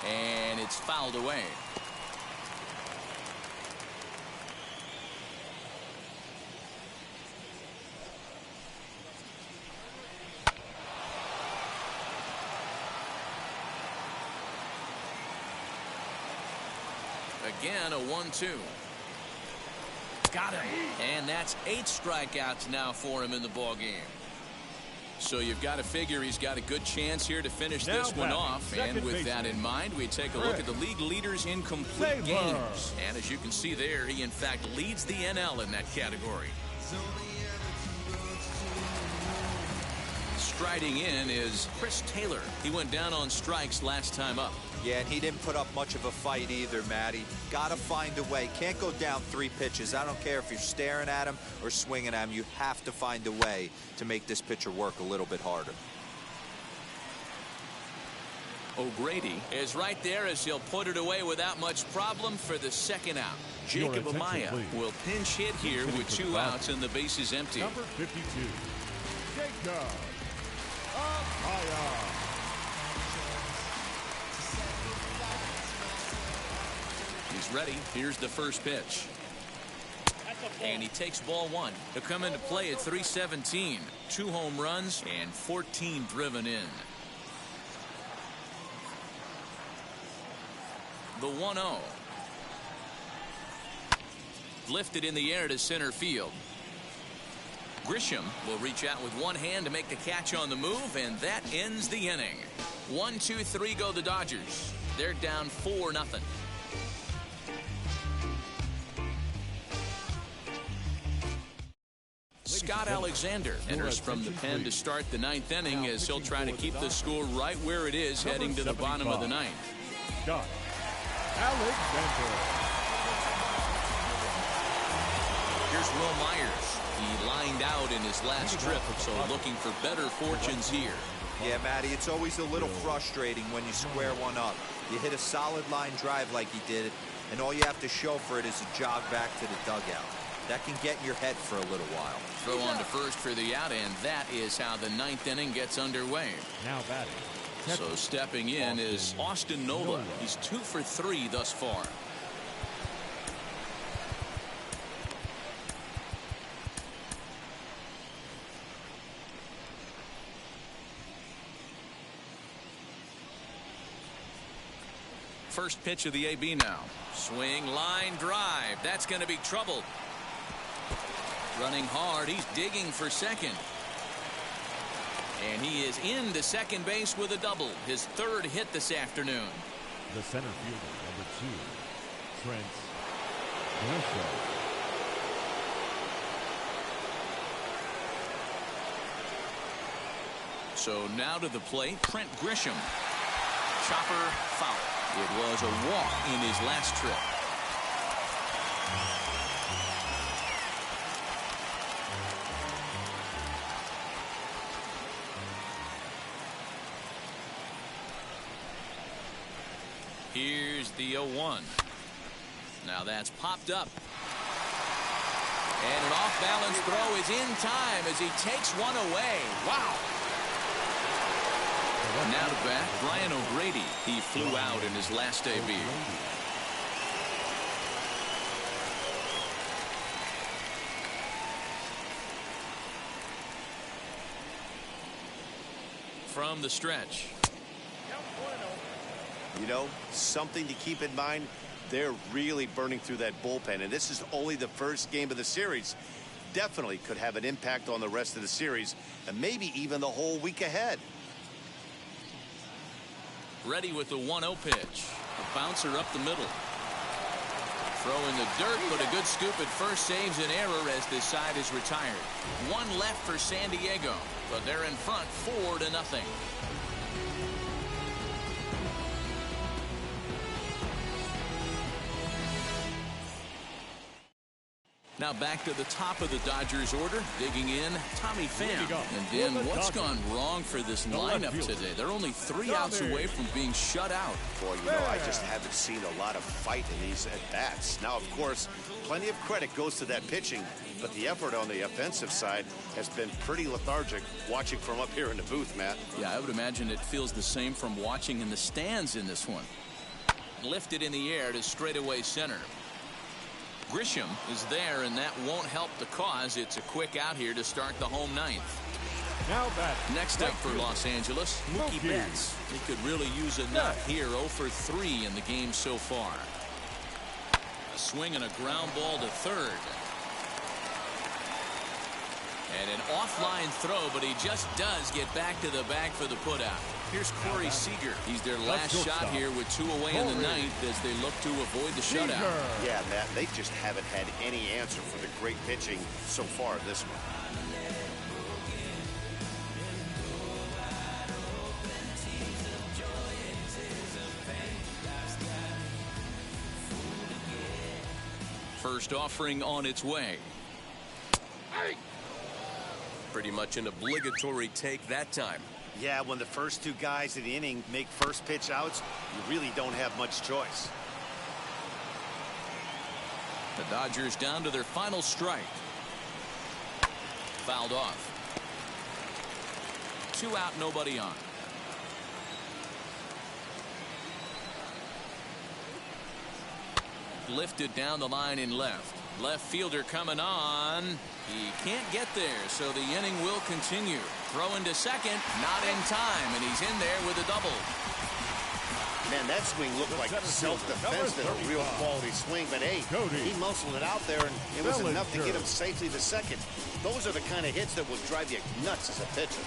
And it's fouled away. Again, a 1-2. Got him. And that's 8 strikeouts now for him in the ball game. So you've got to figure he's got a good chance here to finish this one off. And with that in mind, we take a look at the league leaders in complete games. And as you can see there, he in fact leads the NL in that category. Striding in is Chris Taylor. He went down on strikes last time up. Yeah, and he didn't put up much of a fight either, Matty. Gotta find a way. Can't go down 3 pitches. I don't care if you're staring at him or swinging at him. You have to find a way to make this pitcher work a little bit harder. O'Grady is right there as he'll put it away without much problem for the second out. Jacob Amaya will pinch hit here with 2 outs and the bases empty. Number 52, Jacob Amaya. He's ready. Here's the first pitch. And he takes ball 1. He'll come into play at 317. 2 home runs and 14 driven in. The 1-0. Lifted in the air to center field. Grisham will reach out with one hand to make the catch on the move, and that ends the inning. 1-2-3 go the Dodgers. They're down 4-0. Scott Alexander enters from the pen to start the 9th inning as he'll try to keep the score right where it is heading to the bottom of the 9th. Scott Alexander. Here's Will Myers. He lined out in his last trip, so looking for better fortunes here. Yeah, Matty, it's always a little frustrating when you square one up. You hit a solid line drive like he did, and all you have to show for it is a jog back to the dugout. That can get in your head for a little while. Throw on to first for the out, and that is how the 9th inning gets underway. Now batting. So stepping in is Austin Nola. He's 2 for 3 thus far. First pitch of the AB now. Swing, line, drive. That's going to be trouble. Running hard. He's digging for second. And he is into second base with a double. His 3rd hit this afternoon. The center fielder, number 2, Trent Grisham. So now to the plate, Trent Grisham. Chopper foul. It was a walk in his last trip. Here's the 0-1. Now that's popped up. And an off-balance throw is in time as he takes one away. Wow. Now to bat, Brian O'Grady. He flew out in his last AB. From the stretch. You know, something to keep in mind, they're really burning through that bullpen, and this is only the first game of the series. Definitely could have an impact on the rest of the series, and maybe even the whole week ahead. Ready with the 1-0 pitch. A bouncer up the middle. Throw in the dirt, but a good scoop at first saves an error as this side is retired. 1 left for San Diego, but they're in front 4-0. Now back to the top of the Dodgers order. Digging in, Tommy Pham. And then what's gone wrong for this lineup today? They're only 3 outs away from being shut out. Boy, you know, I just haven't seen a lot of fight in these at-bats. Now, of course, plenty of credit goes to that pitching, but the effort on the offensive side has been pretty lethargic watching from up here in the booth, Matt. Yeah, I would imagine it feels the same from watching in the stands in this one. Lifted in the air to straightaway center. Grisham is there, and that won't help the cause. It's a quick out here to start the home 9th. Now back. Next up for Los Angeles, Mookie Betts. He could really use a nut here. 0 for 3 in the game so far. A swing and a ground ball to third. And an offline throw, but he just does get back to the bag for the putout. Here's Corey Seager. He's their last shot here with 2 away in the ninth as they look to avoid the shutout. Yeah, Matt, they just haven't had any answer for the great pitching so far this one. First offering on its way. Pretty much an obligatory take that time. Yeah, when the first 2 guys in the inning make first pitch outs, you really don't have much choice. The Dodgers down to their final strike. Fouled off. 2 out, nobody on. Lifted down the line in left. Left fielder coming on. He can't get there, so the inning will continue. Throw into second, not in time, and he's in there with a double. Man, that swing looked like self-defense and a real quality swing, but hey, he muscled it out there, and it was enough to get him safely to second. Those are the kind of hits that will drive you nuts as a pitcher.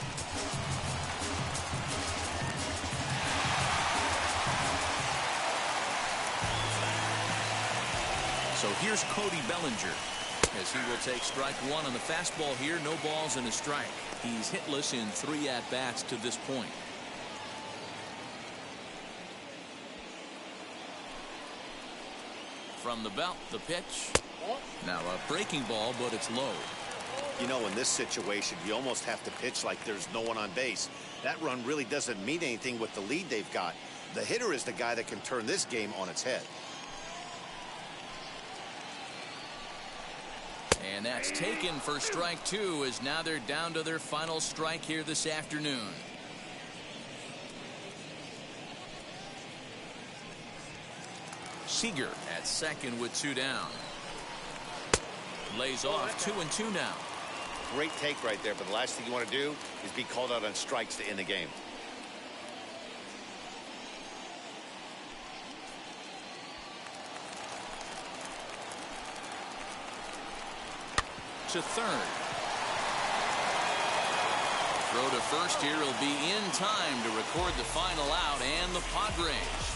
So here's Cody Bellinger as he will take strike 1 on the fastball here. No balls and a strike. He's hitless in 3 at-bats to this point. From the belt, the pitch. Now a breaking ball, but it's low. You know, in this situation, you almost have to pitch like there's no one on base. That run really doesn't mean anything with the lead they've got. The hitter is the guy that can turn this game on its head. And that's taken for strike 2 as now they're down to their final strike here this afternoon. Seager at second with 2 down. Lays off 2-2 now. Great take right there, but the last thing you want to do is be called out on strikes to end the game. To third. Throw to first here will be in time to record the final out, and the Padres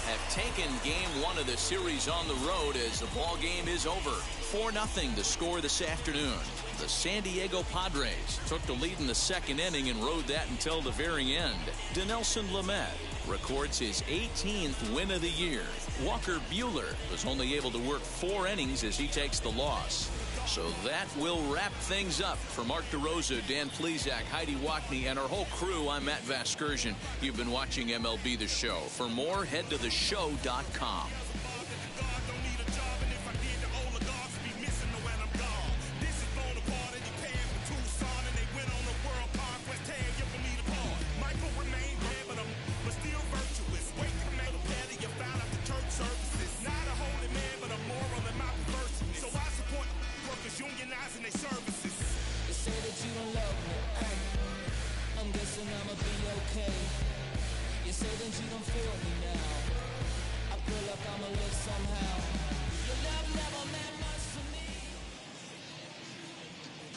have taken game 1 of the series on the road as the ball game is over. 4-0 the score this afternoon. The San Diego Padres took the lead in the 2nd inning and rode that until the very end. Dinelson Lamet records his 18th win of the year. Walker Buehler was only able to work 4 innings as he takes the loss. So that will wrap things up. For Mark DeRosa, Dan Plesac, Heidi Watney, and our whole crew, I'm Matt Vasgersian. You've been watching MLB The Show. For more, head to theshow.com.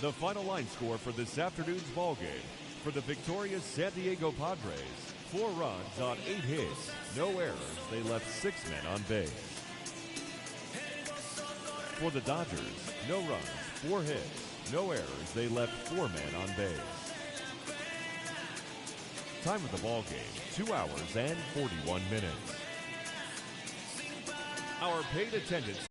The final line score for this afternoon's ballgame for the victorious San Diego Padres: 4 runs on 8 hits, no errors. They left 6 men on base. For the Dodgers, no runs, 4 hits, no errors. They left 4 men on base. Time of the ballgame: 2 hours and 41 minutes. Our paid attendance